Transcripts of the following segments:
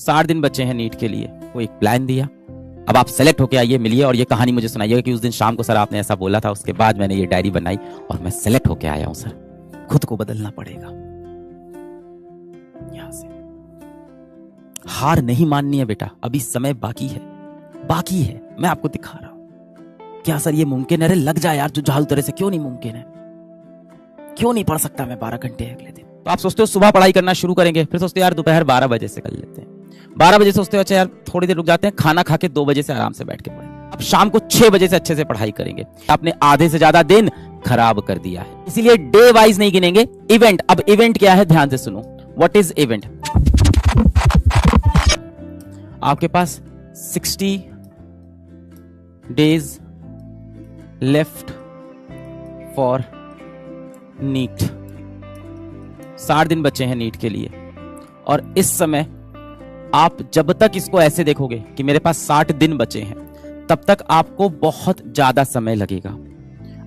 60 दिन बचे हैं नीट के लिए। वो एक प्लान दिया, अब आप सेलेक्ट होके आइए, मिलिए और ये कहानी मुझे सुनाइएगा कि उस दिन शाम को सर आपने ऐसा बोला था, उसके बाद मैंने ये डायरी बनाई और मैं सेलेक्ट होके आया हूं सर। खुद को बदलना पड़ेगा, यहां से हार नहीं माननी है बेटा, अभी समय बाकी है, बाकी है। मैं आपको दिखा रहा हूं। क्या सर ये मुमकिन है? अरे लग जाए यार जुझारू तरह से, क्यों नहीं मुमकिन है? क्यों नहीं पढ़ सकता मैं 12 घंटे अगले दिन? तो आप सोचते हो सुबह पढ़ाई करना शुरू करेंगे, फिर सोचते हो यार दोपहर 12 बजे से कर लेते हैं, 12 बजे सोचते हो अच्छा यार थोड़ी देर रुक जाते हैं, खाना खा के 2 बजे से आराम से बैठ के पढ़ें। अब शाम को 6 बजे से अच्छे से पढ़ाई करेंगे। आपने आधे से ज्यादा दिन खराब कर दिया है, इसीलिए डे वाइज नहीं गिनेंगे, इवेंट। अब इवेंट क्या है ध्यान से सुनो, व्हाट इज इवेंट? आपके पास 60 डेज लेफ्ट फॉर नीट, 60 दिन बचे हैं नीट के लिए। और इस समय आप जब तक इसको ऐसे देखोगे कि मेरे पास 60 दिन बचे हैं, तब तक आपको बहुत ज्यादा समय लगेगा।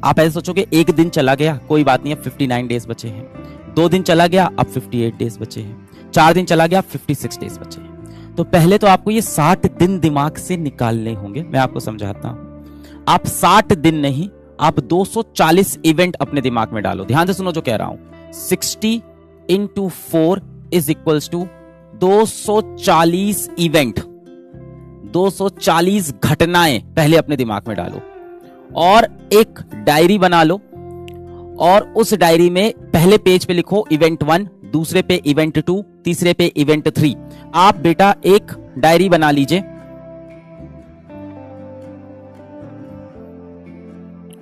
आप ऐसे सोचोगे एक दिन चला गया, कोई बात नहीं, अब 59 डेज बचे हैं। 2 दिन चला गया, अब 58 डेज बचे हैं। 4 दिन चला गया, 56 डेज बचे हैं। तो पहले तो आपको ये 60 दिन दिमाग से निकालने होंगे। मैं आपको समझाता हूं। आप 60 दिन नहीं, आप 240 इवेंट अपने दिमाग में डालो। ध्यान से सुनो जो कह रहा हूं। 60 into 4 is equals to 240 event, 240 घटनाएं पहले अपने दिमाग में डालो और एक डायरी बना लो। और उस डायरी में पहले पेज पे लिखो इवेंट 1, दूसरे पे इवेंट 2, तीसरे पे इवेंट 3। आप बेटा एक डायरी बना लीजिए,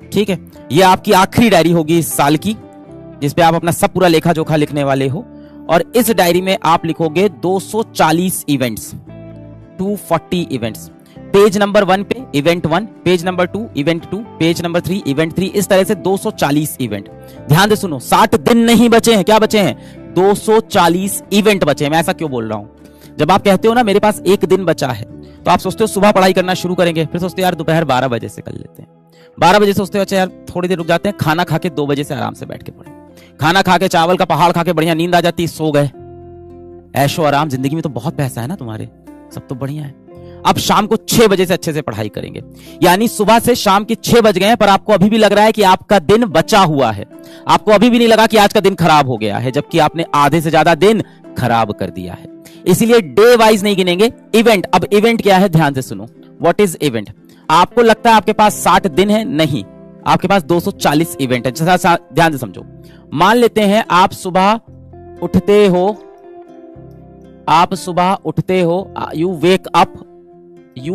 ठीक है? ये आपकी आखिरी डायरी होगी इस साल की, जिसपे आप अपना सब पूरा लेखा जोखा लिखने वाले हो। और इस डायरी में आप लिखोगे 240 इवेंट्स, 240 इवेंट्स। पेज नंबर 1 पे event 1, page number 2 event 2, page number 3 event 3, इस तरह से 240 इवेंट। ध्यान से सुनो, 60 दिन नहीं बचे हैं, क्या बचे हैं? 240 इवेंट बचे हैं। मैं ऐसा क्यों बोल रहा हूं? जब आप कहते हो ना मेरे पास एक दिन बचा है, तो आप सोचते हो सुबह पढ़ाई करना शुरू करेंगे, फिर सोचते हो यार दोपहर 12 बजे से कर लेते हैं। 12 बजे सोचते हो अच्छा यार थोड़ी देर रुक जाते हैं, खाना खा के 2 बजे से आराम से बैठ के पढ़ें। खाना खा के चावल का पहाड़ खा के बढ़िया नींद आ जाती, सो गए, ऐशो आराम, जिंदगी में तो बहुत पैसा है ना तुम्हारे, सब तो बढ़िया है। अब शाम को 6 बजे से अच्छे से पढ़ाई करेंगे, यानी सुबह से शाम के 6 बज गए हैं, पर आपको अभी भी लग रहा है कि आपका दिन बचा हुआ है। आपको अभी भी नहीं लगा कि आज का दिन खराब हो गया है, जबकि आपने आधे से ज्यादा दिन खराब कर दिया है। इसीलिए डे वाइज नहीं गिनेंगे, इवेंट। अब इवेंट क्या है ध्यान से सुनो, व्हाट इज इवेंट? आपको लगता है आपके पास 60 दिन है, नहीं, आपके पास 240 इवेंट है। जैसा ध्यान से समझो, मान लेते हैं आप सुबह उठते हो, यू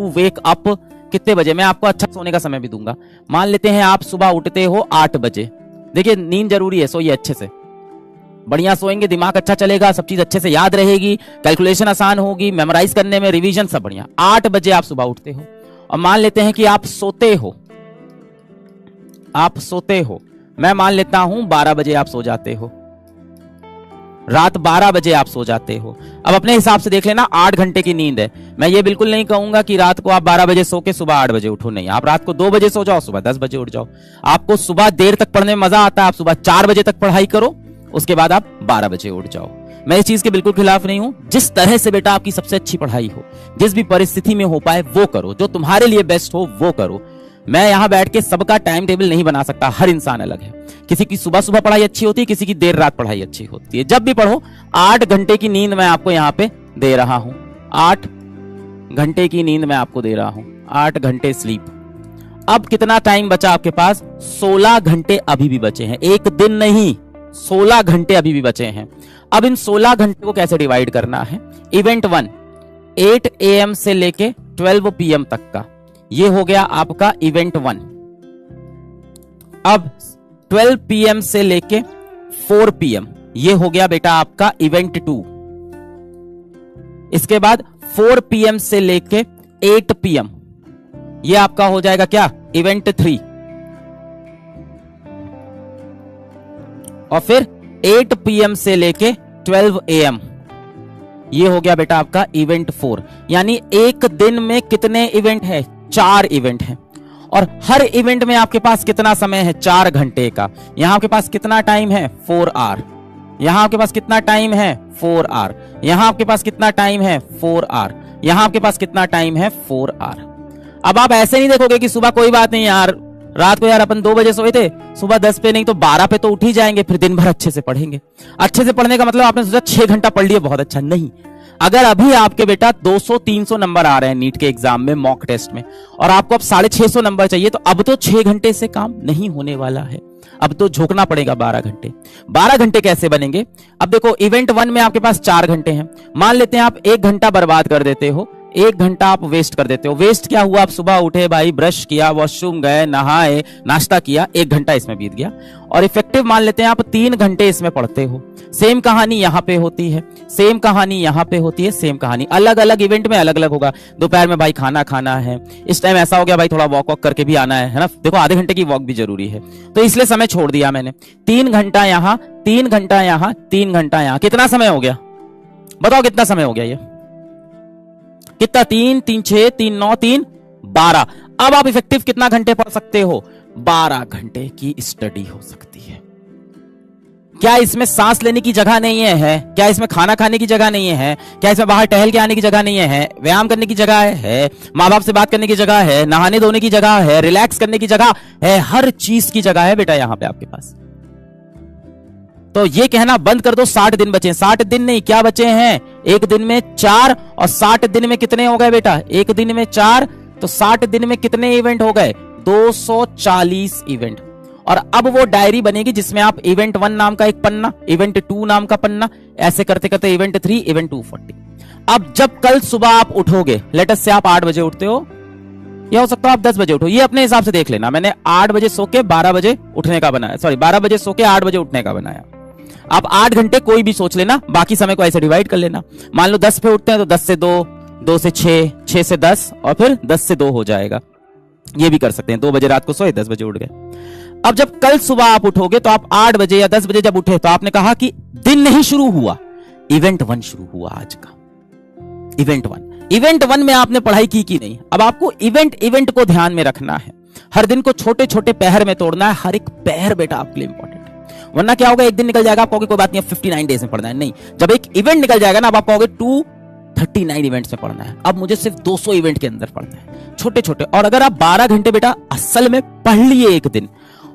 वेक अप कितने बजे? मैं आपको अच्छा सोने का समय भी दूंगा। मान लेते हैं आप सुबह उठते हो 8 बजे। देखिए नींद जरूरी है, सोइए अच्छे से, बढ़िया सोएंगे, दिमाग अच्छा चलेगा, सब चीज अच्छे से याद रहेगी, कैलकुलेशन आसान होगी, मेमोराइज करने में, रिवीजन सब बढ़िया। 8 बजे आप सुबह उठते हो और मान लेते हैं कि आप सोते हो, मैं मान लेता हूं 12 बजे आप सो जाते हो, रात 12 बजे आप सो जाते हो। अब अपने हिसाब से देख लेना, 8 घंटे की नींद है। मैं ये बिल्कुल नहीं कहूंगा कि रात को आप 12 बजे सो के सुबह 8 बजे उठो, नहीं, आप रात को 2 बजे सो जाओ, सुबह 10 बजे उठ जाओ। आपको सुबह देर तक पढ़ने में मजा आता है, आप सुबह 4 बजे तक पढ़ाई करो, उसके बाद आप 12 बजे उठ जाओ। मैं इस चीज के बिल्कुल खिलाफ नहीं हूं। जिस तरह से बेटा आपकी सबसे अच्छी पढ़ाई हो, जिस भी परिस्थिति में हो पाए वो करो, जो तुम्हारे लिए बेस्ट हो वो करो। मैं यहां बैठ के सबका टाइम टेबल नहीं बना सकता, हर इंसान अलग है। किसी की सुबह सुबह पढ़ाई अच्छी होती है, किसी की देर रात पढ़ाई अच्छी होती है। जब भी पढ़ो 8 घंटे की नींद मैं आपको यहां पे दे रहा हूं, 8 घंटे की नींद मैं आपको दे रहा हूं, 8 घंटे स्लीप। अब कितना टाइम बचा आपके पास? 16 घंटे अभी भी बचे हैं, एक दिन नहीं, 16 घंटे अभी भी बचे हैं। अब इन 16 घंटे को कैसे डिवाइड करना है? इवेंट 1 8 AM से लेके 12 PM तक का, ये हो गया आपका इवेंट 1। अब 12 PM से लेके 4 PM, ये हो गया बेटा आपका इवेंट 2। इसके बाद 4 PM से लेके 8 PM, ये आपका हो जाएगा क्या? इवेंट 3। और फिर 8 PM से लेके 12 AM, ये हो गया बेटा आपका इवेंट 4। यानी एक दिन में कितने इवेंट है? 4 इवेंट है। और हर इवेंट में आपके पास कितना समय है? 4 घंटे का। यहां आपके पास कितना टाइम है? 4 आवर। यहां आपके पास कितना टाइम है 4 आवर, यहां आपके पास कितना टाइम है 4 आवर, यहां आपके पास कितना टाइम है 4 आवर। अब आप ऐसे नहीं देखोगे कि सुबह कोई बात नहीं यार, रात को यार अपन 2 बजे सोए थे, सुबह 10 पे नहीं तो 12 पे तो उठ ही जाएंगे, फिर दिन भर अच्छे से पढ़ेंगे। अच्छे से पढ़ने का मतलब आपने सोचा 6 घंटा पढ़ लिया, बहुत अच्छा। नहीं, अगर अभी आपके बेटा 200-300 नंबर आ रहे हैं नीट के एग्जाम में, मॉक टेस्ट में, और आपको अब 650 नंबर चाहिए, तो अब तो 6 घंटे से काम नहीं होने वाला है, अब तो झोंकना पड़ेगा 12 घंटे। 12 घंटे कैसे बनेंगे? अब देखो, इवेंट 1 में आपके पास 4 घंटे हैं, मान लेते हैं आप 1 घंटा बर्बाद कर देते हो, 1 घंटा आप वेस्ट कर देते हो। वेस्ट क्या हुआ? आप सुबह उठे भाई, ब्रश किया, वॉशरूम गए, नहाए, नाश्ता किया, 1 घंटा इसमें बीत गया। और इफेक्टिव मान लेते हैं आप 3 घंटे इसमें पढ़ते हो। सेम कहानी यहां पे होती है, सेम कहानी यहां पे होती है, सेम कहानी अलग अलग इवेंट में अलग अलग होगा। दोपहर में भाई खाना खाना है, इस टाइम ऐसा हो गया भाई थोड़ा वॉक वॉक करके भी आना है ना, देखो आधे घंटे की वॉक भी जरूरी है, तो इसलिए समय छोड़ दिया मैंने। 3 घंटा यहां, 3 घंटा यहां, 3 घंटा यहां, कितना समय हो गया? बताओ कितना समय हो गया ये? कितना? 3 3 6 3 9 3 12। अब आप इफेक्टिव कितना घंटे पढ़ सकते हो? 12 घंटे की स्टडी हो सकती है। क्या इसमें सांस लेने की जगह नहीं है? क्या इसमें खाना खाने की जगह नहीं है? क्या इसमें बाहर टहल के आने की जगह नहीं है? व्यायाम करने की जगह है? माँ बाप से बात करने की जगह है? नहाने धोने की जगह है? रिलैक्स करने की जगह है? हर चीज की जगह है बेटा यहां पे आपके पास। तो ये कहना बंद कर दो 60 दिन बचे। 60 दिन नहीं, क्या बचे हैं? एक दिन में 4 और 60 दिन में कितने हो गए बेटा? एक दिन में 4, तो 60 दिन में कितने इवेंट हो गए? 240 इवेंट। और अब वो डायरी बनेगी जिसमें आप इवेंट 1 नाम का एक पन्ना, इवेंट 2 नाम का पन्ना, ऐसे करते करते इवेंट 3, इवेंट 240। अब जब कल सुबह आप उठोगे, लेटस से आप 8 बजे उठते हो, या हो सकता है आप 10 बजे उठो, ये अपने हिसाब से देख लेना। मैंने 8 बजे सो के 12 बजे उठने का बनाया, सॉरी 12 बजे सो के 8 बजे उठने का बनाया। आप 8 घंटे कोई भी सोच लेना, बाकी समय को ऐसे डिवाइड कर लेना। मान लो 10 पे उठते हैं तो 10 से 2, 2 से 6, 6 से 10, और फिर 10 से 2 हो जाएगा। ये भी कर सकते हैं, 2 बजे रात को सोए, 10 बजे उठ गए। अब जब कल सुबह आप उठोगे तो आप 8 बजे या 10 बजे जब उठे तो आपने कहा कि दिन नहीं शुरू हुआ, इवेंट 1 शुरू हुआ आज का। इवेंट 1, इवेंट 1 में आपने पढ़ाई की नहीं। अब आपको इवेंट को ध्यान में रखना है, हर दिन को छोटे छोटे पहर में तोड़ना है, हर एक पहर बेटा आपके लिए इंपॉर्टेंट है। वरना क्या होगा, एक दिन निकल जाएगा, आप कहोगे कोई बात नहीं 59 डेज में पढ़ना है, नहीं, जब एक इवेंट निकल जाएगा ना, अब आप कहोगे 239 इवेंट्स में पढ़ना है, अब मुझे सिर्फ 200 इवेंट के अंदर पढ़ना है, छोटे छोटे। और अगर आप 12 घंटे बेटा असल में पढ़ लिए एक दिन,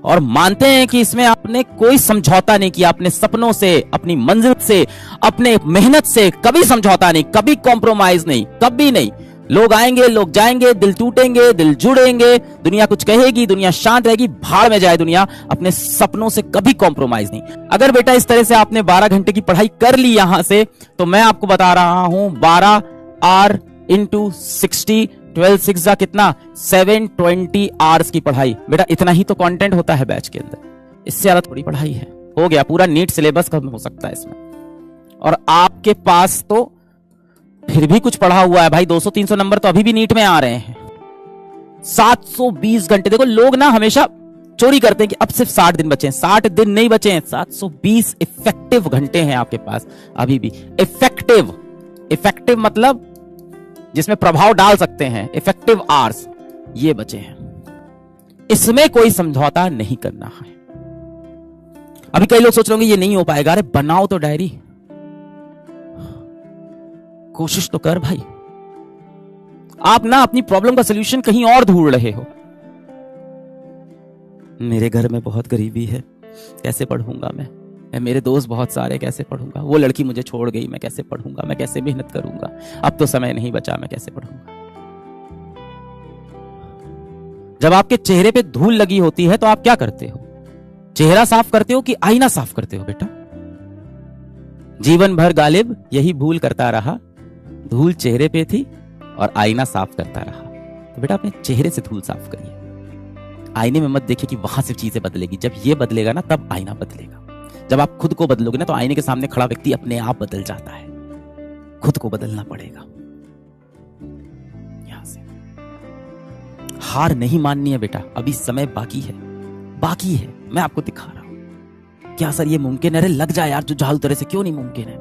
और मानते हैं कि इसमें आपने कोई समझौता नहीं किया, अपने सपनों से, अपनी मंजिल से, अपने मेहनत से कभी समझौता नहीं, कभी कॉम्प्रोमाइज नहीं, कभी नहीं। लोग आएंगे, लोग जाएंगे, दिल टूटेंगे, दिल जुड़ेंगे, दुनिया कुछ कहेगी, दुनिया शांत रहेगी, भाड़ में जाए दुनिया, अपने सपनों से कभी कॉम्प्रोमाइज नहीं। अगर बेटा इस तरह से आपने 12 घंटे की पढ़ाई कर ली यहां से, तो मैं आपको बता रहा हूं 12 आर इंटू 60, 12 6 जा कितना, 720 आवर्स की पढ़ाई। बेटा इतना ही तो कंटेंट होता है बैच के अंदर, इससे ज्यादा थोड़ी पढ़ाई है। हो गया, पूरा नीट सिलेबस खत्म हो सकता है इसमें। और आपके पास तो फिर भी कुछ पढ़ा हुआ है भाई, 200-300 नंबर तो अभी भी नीट में आ रहे हैं। 720 घंटे, देखो लोग ना हमेशा चोरी करते हैं कि अब सिर्फ 60 दिन बचे हैं। 60 दिन नहीं बचे हैं, 720 इफेक्टिव घंटे हैं आपके पास अभी भी। इफेक्टिव मतलब जिसमें प्रभाव डाल सकते हैं, इफेक्टिव आवर्स ये बचे हैं। इसमें कोई समझौता नहीं करना है। अभी कई लोग सोच रहे होंगे ये नहीं हो पाएगा, अरे बनाओ तो डायरी, कोशिश तो कर भाई। आप ना अपनी प्रॉब्लम का सलूशन कहीं और ढूंढ रहे हो। मेरे घर में बहुत गरीबी है, कैसे पढ़ूंगा मैं, मेरे दोस्त बहुत सारे, कैसे पढ़ूंगा, वो लड़की मुझे छोड़ गई, मैं कैसे पढ़ूंगा, मैं कैसे मेहनत करूंगा, अब तो समय नहीं बचा, मैं कैसे पढ़ूंगा। जब आपके चेहरे पे धूल लगी होती है तो आप क्या करते हो? चेहरा साफ करते हो कि आईना साफ करते हो? बेटा जीवन भर गालिब यही भूल करता रहा, धूल चेहरे पे थी और आईना साफ करता रहा। तो बेटा अपने चेहरे से धूल साफ करिए, आईने में मत देखिए कि वहां से चीजें बदलेगी। जब ये बदलेगा ना तब आईना बदलेगा। जब आप खुद को बदलोगे ना तो आईने के सामने खड़ा व्यक्ति अपने आप बदल जाता है। खुद को बदलना पड़ेगा। यहां से हार नहीं माननी है बेटा, अभी समय बाकी है, बाकी है। मैं आपको दिखा रहा हूं। क्या सर ये मुमकिन है? अरे लग जाए यार, जो झाड़ू तरह से, क्यों नहीं मुमकिन है?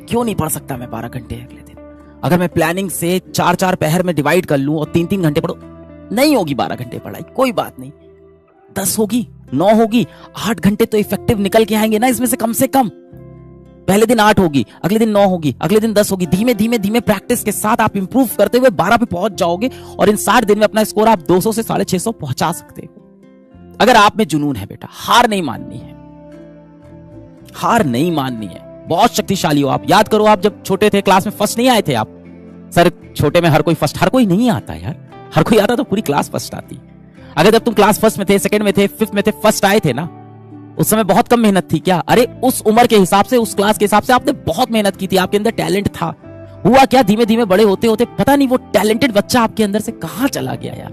क्यों नहीं पढ़ सकता मैं 12 घंटे अगले दिन? अगर मैं प्लानिंग से 4-4 पहर में डिवाइड कर लूं और 3-3 घंटे पढ़ो, नहीं होगी 12 घंटे पढ़ाई, कोई बात नहीं, 10 होगी, 9 होगी, 8 घंटे तो इफेक्टिव निकल के आएंगे ना इसमें से कम। पहले दिन 8 होगी, अगले दिन 9 होगी, अगले दिन 10 होगी। धीमे धीमे धीमे प्रैक्टिस के साथ आप इंप्रूव करते हुए 12 पे पहुंच जाओगे और इन 60 दिन में अपना स्कोर आप 200 से 650 पहुंचा सकते हो। अगर आप में जुनून है बेटा, हार नहीं माननी है, हार नहीं माननी है। बहुत शक्तिशाली हो आप। याद करो, आप जब छोटे थे क्लास में फर्स्ट नहीं आए थे आप। सर छोटे में हर कोई फर्स्ट, हर कोई नहीं आता यार, हर कोई आता तो पूरी क्लास फर्स्ट आती। अगर जब तुम क्लास फर्स्ट में थे, सेकंड में थे, फिफ्थ में थे, फर्स्ट आए थे ना, उस समय बहुत कम मेहनत थी क्या? अरे उस उम्र के हिसाब से, उस क्लास के हिसाब से आपने बहुत मेहनत की थी, आपके अंदर टैलेंट था। हुआ क्या, धीमे धीमे बड़े होते होते पता नहीं वो टैलेंटेड बच्चा आपके अंदर से कहां चला गया यार,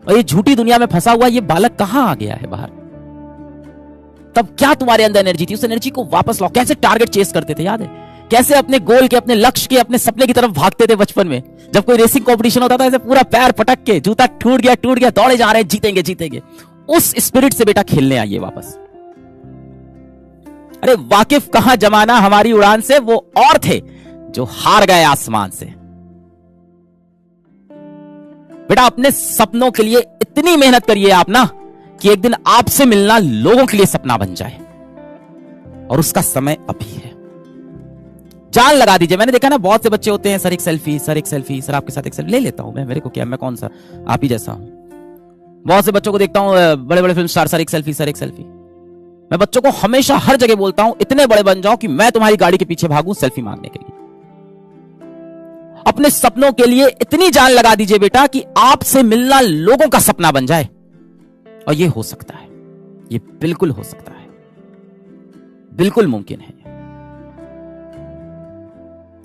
और ये झूठी दुनिया में फंसा हुआ ये बालक कहां आ गया है बाहर। तब क्या तुम्हारे अंदर एनर्जी थी, उस एनर्जी को वापस लाओ। कैसे टारगेट चेस करते थे याद है? कैसे अपने गोल के, अपने लक्ष्य के, अपने सपने की तरफ भागते थे बचपन में। जब कोई रेसिंग कंपटीशन होता था, ऐसे पूरा पैर पटक के, जूता टूट गया, दौड़े जा रहे हैं, जीतेंगे जीतेंगे। उस स्पिरिट से बेटा खेलने आइए वापस। अरे वाकिफ कहां जमाना हमारी उड़ान से, वो और थे जो हार गए आसमान से। बेटा अपने सपनों के लिए इतनी मेहनत करिए आप ना, कि एक दिन आपसे मिलना लोगों के लिए सपना बन जाए, और उसका समय अभी है। जान लगा दीजिए। मैंने देखा ना, बहुत से बच्चे होते हैं, सर एक सेल्फी, सर एक सेल्फी, सर आपके साथ एक सेल्फी। ले लेता हूं मैं, मेरे को क्या, मैं कौन सा आप ही जैसा हूं। बहुत से बच्चों को देखता हूं, बड़े बड़े फिल्म स्टार, सर एक सेल्फी, सर एक सेल्फी। मैं बच्चों को हमेशा हर जगह बोलता हूं, इतने बड़े बन जाओ कि मैं तुम्हारी गाड़ी के पीछे भागूं सेल्फी मांगने के लिए। अपने सपनों के लिए इतनी जान लगा दीजिए बेटा कि आपसे मिलना लोगों का सपना बन जाए। और ये हो सकता है, ये बिल्कुल हो सकता है, बिल्कुल मुमकिन है।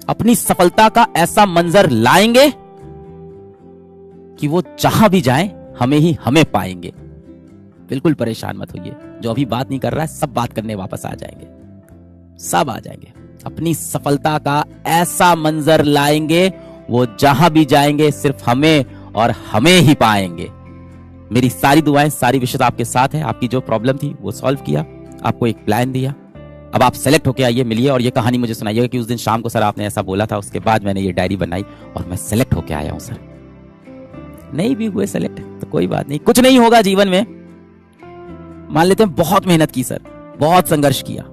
अपनी सफलता का ऐसा मंजर लाएंगे कि वो जहां भी जाएं हमें ही हमें पाएंगे। बिल्कुल परेशान मत होइए, जो अभी बात नहीं कर रहा है सब बात करने वापस आ जाएंगे, सब आ जाएंगे। अपनी सफलता का ऐसा मंजर लाएंगे, वो जहां भी जाएंगे सिर्फ हमें और हमें ही पाएंगे। मेरी सारी दुआएं, सारी विशेष आपके साथ है। आपकी जो प्रॉब्लम थी वो सॉल्व किया, आपको एक प्लान दिया। अब आप सेलेक्ट होके आइए, मिलिए और ये कहानी मुझे सुनाइएगा कि उस दिन शाम को सर आपने ऐसा बोला था, उसके बाद मैंने ये डायरी बनाई और मैं सेलेक्ट होके आया हूं सर। नहीं भी हुए सेलेक्ट तो कोई बात नहीं, कुछ नहीं होगा जीवन में। मान लेते हैं बहुत मेहनत की सर, बहुत संघर्ष किया,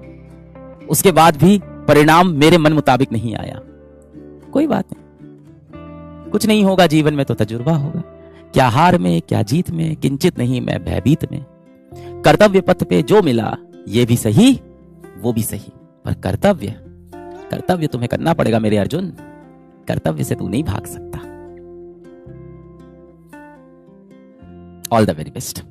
उसके बाद भी परिणाम मेरे मन मुताबिक नहीं आया, कोई बात नहीं। कुछ नहीं होगा जीवन में तो तजुर्बा होगा। क्या हार में, क्या जीत में, किंचित नहीं मैं भयभीत में। कर्तव्य पथ पे जो मिला ये भी सही वो भी सही, पर कर्तव्य तुम्हें करना पड़ेगा मेरे अर्जुन। कर्तव्य से तू नहीं भाग सकता। All the very best.